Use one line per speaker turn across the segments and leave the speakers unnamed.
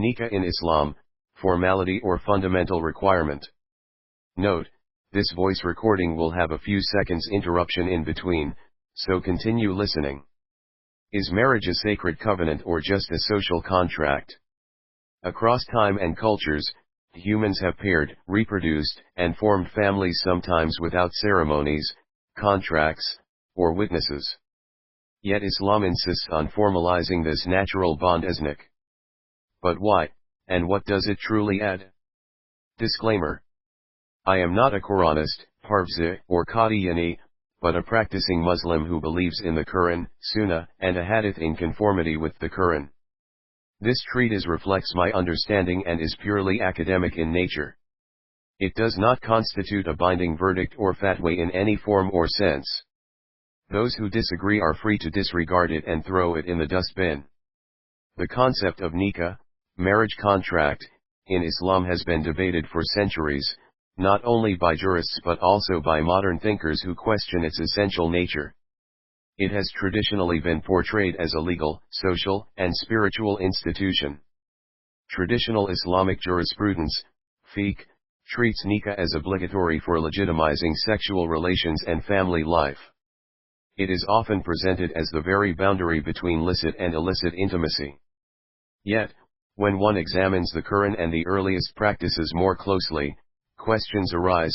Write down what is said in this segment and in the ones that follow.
Nikah in Islam, formality or fundamental requirement. Note, this voice recording will have a few seconds interruption in between, so continue listening. Is marriage a sacred covenant or just a social contract? Across time and cultures, humans have paired, reproduced, and formed families sometimes without ceremonies, contracts, or witnesses. Yet Islam insists on formalizing this natural bond as nikah. But why, and what does it truly add? Disclaimer. I am not a Quranist, Parvzi, or Qadiani, but a practicing Muslim who believes in the Quran, Sunnah, and a Hadith in conformity with the Quran. This treatise reflects my understanding and is purely academic in nature. It does not constitute a binding verdict or fatwa in any form or sense. Those who disagree are free to disregard it and throw it in the dustbin. The concept of nikah, marriage contract, in Islam has been debated for centuries, not only by jurists but also by modern thinkers who question its essential nature. It has traditionally been portrayed as a legal, social, and spiritual institution. Traditional Islamic jurisprudence, fiqh, treats nikah as obligatory for legitimizing sexual relations and family life. It is often presented as the very boundary between licit and illicit intimacy. Yet, when one examines the Quran and the earliest practices more closely, questions arise.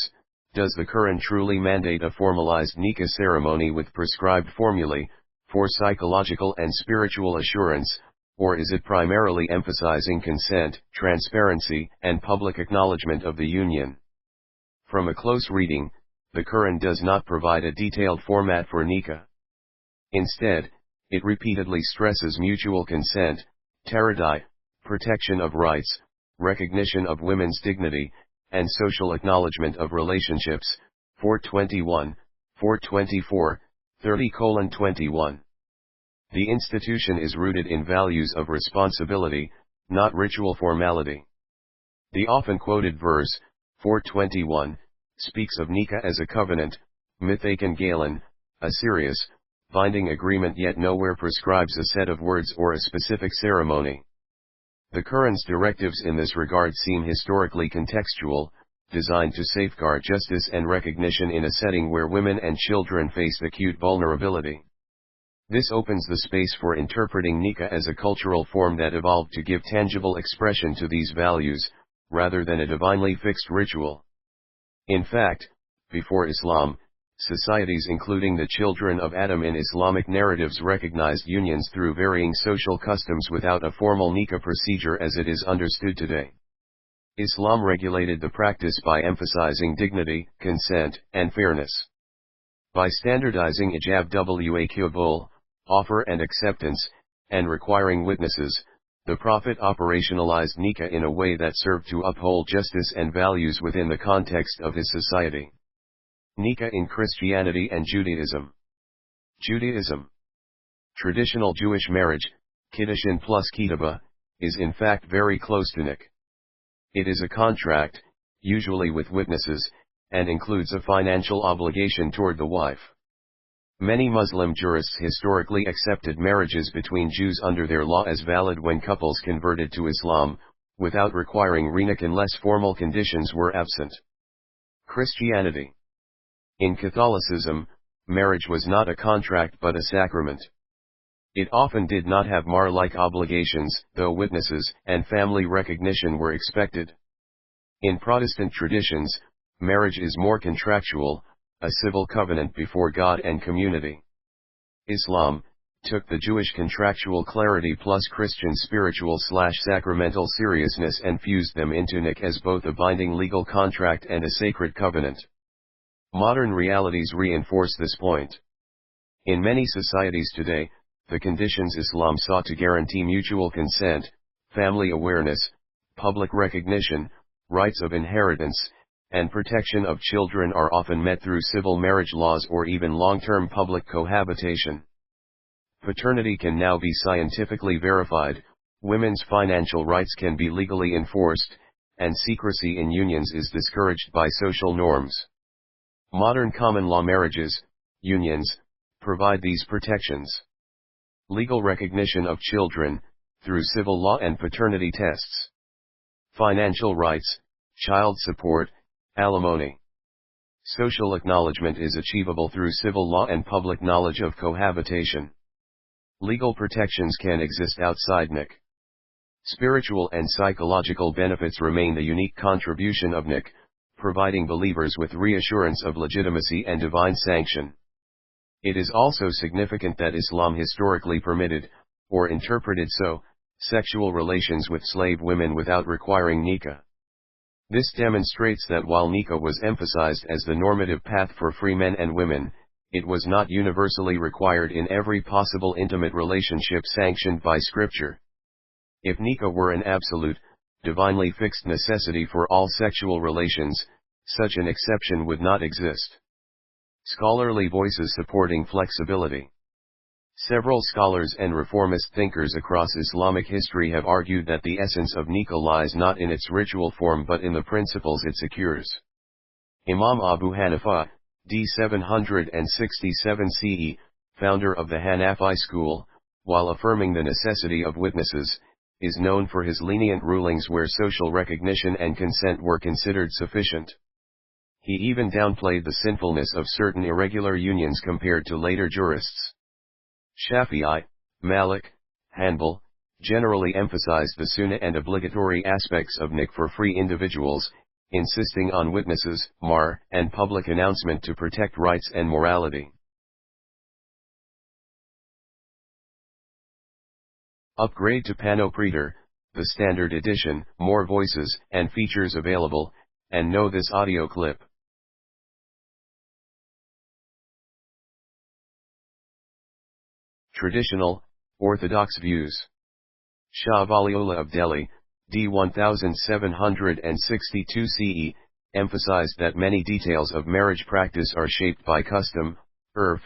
Does the Quran truly mandate a formalized nikah ceremony with prescribed formulae, for psychological and spiritual assurance, or is it primarily emphasizing consent, transparency, and public acknowledgement of the union? From a close reading, the Quran does not provide a detailed format for nikah. Instead, it repeatedly stresses mutual consent, taradai, protection of rights, recognition of women's dignity, and social acknowledgement of relationships, 421, 424, 30:21. The institution is rooted in values of responsibility, not ritual formality. The often quoted verse, 421, speaks of nikah as a covenant, mithakan galen, a serious, binding agreement, yet nowhere prescribes a set of words or a specific ceremony. The Quran's directives in this regard seem historically contextual, designed to safeguard justice and recognition in a setting where women and children face acute vulnerability. This opens the space for interpreting nikah as a cultural form that evolved to give tangible expression to these values, rather than a divinely fixed ritual. In fact, before Islam, societies including the children of Adam in Islamic narratives recognized unions through varying social customs without a formal nikah procedure as it is understood today. Islam regulated the practice by emphasizing dignity, consent, and fairness. By standardizing ijab wa qabul, offer and acceptance, and requiring witnesses, the Prophet operationalized nikah in a way that served to uphold justice and values within the context of his society. Nikah in Christianity and Judaism. Judaism. Traditional Jewish marriage, kiddushin plus ketubah, is in fact very close to nikah. It is a contract, usually with witnesses, and includes a financial obligation toward the wife. Many Muslim jurists historically accepted marriages between Jews under their law as valid when couples converted to Islam, without requiring nikah unless formal conditions were absent. Christianity. In Catholicism, marriage was not a contract but a sacrament. It often did not have mahr-like obligations, though witnesses and family recognition were expected. In Protestant traditions, marriage is more contractual, a civil covenant before God and community. Islam took the Jewish contractual clarity plus Christian spiritual/sacramental seriousness and fused them into nikah as both a binding legal contract and a sacred covenant. Modern realities reinforce this point. In many societies today, the conditions Islam sought to guarantee mutual consent, family awareness, public recognition, rights of inheritance, and protection of children are often met through civil marriage laws or even long-term public cohabitation. Paternity can now be scientifically verified, women's financial rights can be legally enforced, and secrecy in unions is discouraged by social norms. Modern common law marriages, unions, provide these protections. Legal recognition of children, through civil law and paternity tests. Financial rights, child support, alimony. Social acknowledgement is achievable through civil law and public knowledge of cohabitation. Legal protections can exist outside Nikah. Spiritual and psychological benefits remain the unique contribution of Nikah, providing believers with reassurance of legitimacy and divine sanction. It is also significant that Islam historically permitted, or interpreted so, sexual relations with slave women without requiring nikah. This demonstrates that while nikah was emphasized as the normative path for free men and women, it was not universally required in every possible intimate relationship sanctioned by Scripture. If nikah were an absolute, divinely fixed necessity for all sexual relations, such an exception would not exist. Scholarly voices supporting flexibility. Several scholars and reformist thinkers across Islamic history have argued that the essence of nikah lies not in its ritual form but in the principles it secures. Imam Abu Hanifa, d. 767 CE, founder of the Hanafi school, while affirming the necessity of witnesses, is known for his lenient rulings where social recognition and consent were considered sufficient. He even downplayed the sinfulness of certain irregular unions compared to later jurists. Shafi'i, Malik, Hanbal, generally emphasized the sunnah and obligatory aspects of nikah for free individuals, insisting on witnesses, mahr, and public announcement to protect rights and morality. Upgrade to Panopreader, the standard edition, more voices and features available, and know this audio clip. Traditional, Orthodox views. Shah Waliullah of Delhi, d. 1762 CE, emphasized that many details of marriage practice are shaped by custom, urf,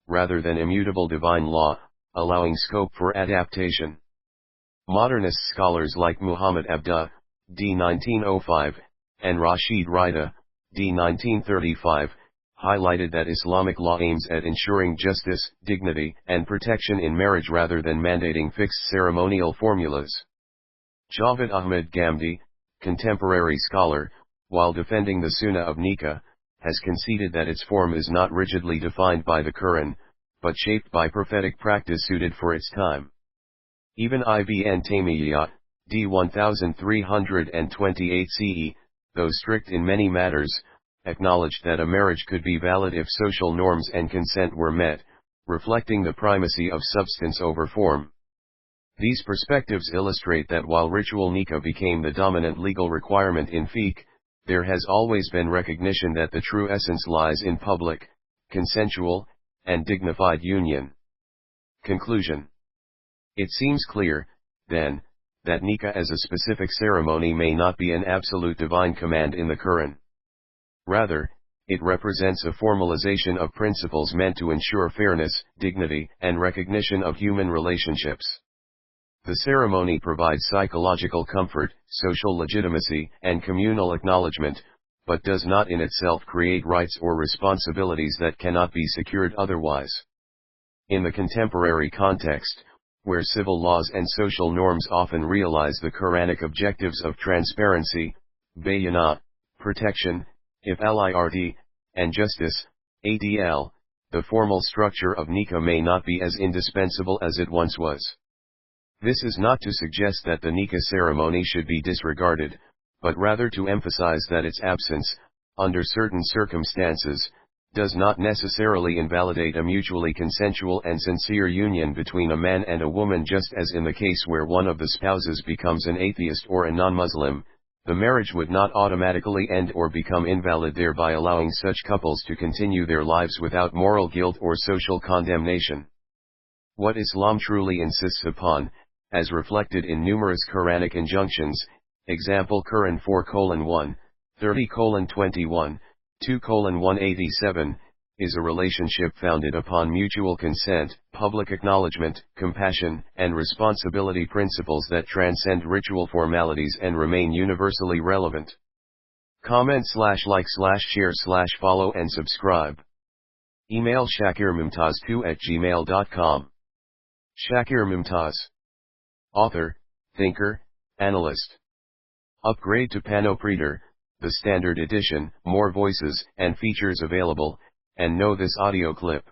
rather than immutable divine law, allowing scope for adaptation. Modernist scholars like Muhammad Abduh, d. 1905, and Rashid Rida, d. 1935, highlighted that Islamic law aims at ensuring justice, dignity, and protection in marriage rather than mandating fixed ceremonial formulas. Javed Ahmed Ghamdi, contemporary scholar, while defending the Sunnah of Nikah, has conceded that its form is not rigidly defined by the Quran, but shaped by prophetic practice suited for its time. Even Ibn Taymiyyah, d. 1328 CE, though strict in many matters, acknowledged that a marriage could be valid if social norms and consent were met, reflecting the primacy of substance over form. These perspectives illustrate that while ritual nikah became the dominant legal requirement in fiqh, there has always been recognition that the true essence lies in public, consensual, and dignified union. Conclusion. It seems clear, then, that nikah as a specific ceremony may not be an absolute divine command in the Quran. Rather, it represents a formalization of principles meant to ensure fairness, dignity, and recognition of human relationships. The ceremony provides psychological comfort, social legitimacy, and communal acknowledgement, but does not in itself create rights or responsibilities that cannot be secured otherwise. In the contemporary context, where civil laws and social norms often realize the Quranic objectives of transparency, bayinah, protection, iflirt, and justice, adl, the formal structure of nikah may not be as indispensable as it once was. This is not to suggest that the nikah ceremony should be disregarded, but rather to emphasize that its absence, under certain circumstances, does not necessarily invalidate a mutually consensual and sincere union between a man and a woman, just as in the case where one of the spouses becomes an atheist or a non-Muslim, the marriage would not automatically end or become invalid, thereby allowing such couples to continue their lives without moral guilt or social condemnation. What Islam truly insists upon, as reflected in numerous Quranic injunctions, example Quran 4:1, 30:21, 2:187, is a relationship founded upon mutual consent, public acknowledgement, compassion, and responsibility, principles that transcend ritual formalities and remain universally relevant. Comment / like / share / follow and subscribe. Email shakirmumtaz2@gmail.com. Shakir Mumtaz. Author, thinker, analyst. Upgrade to Panopreader, the standard edition, more voices and features available, and know this audio clip.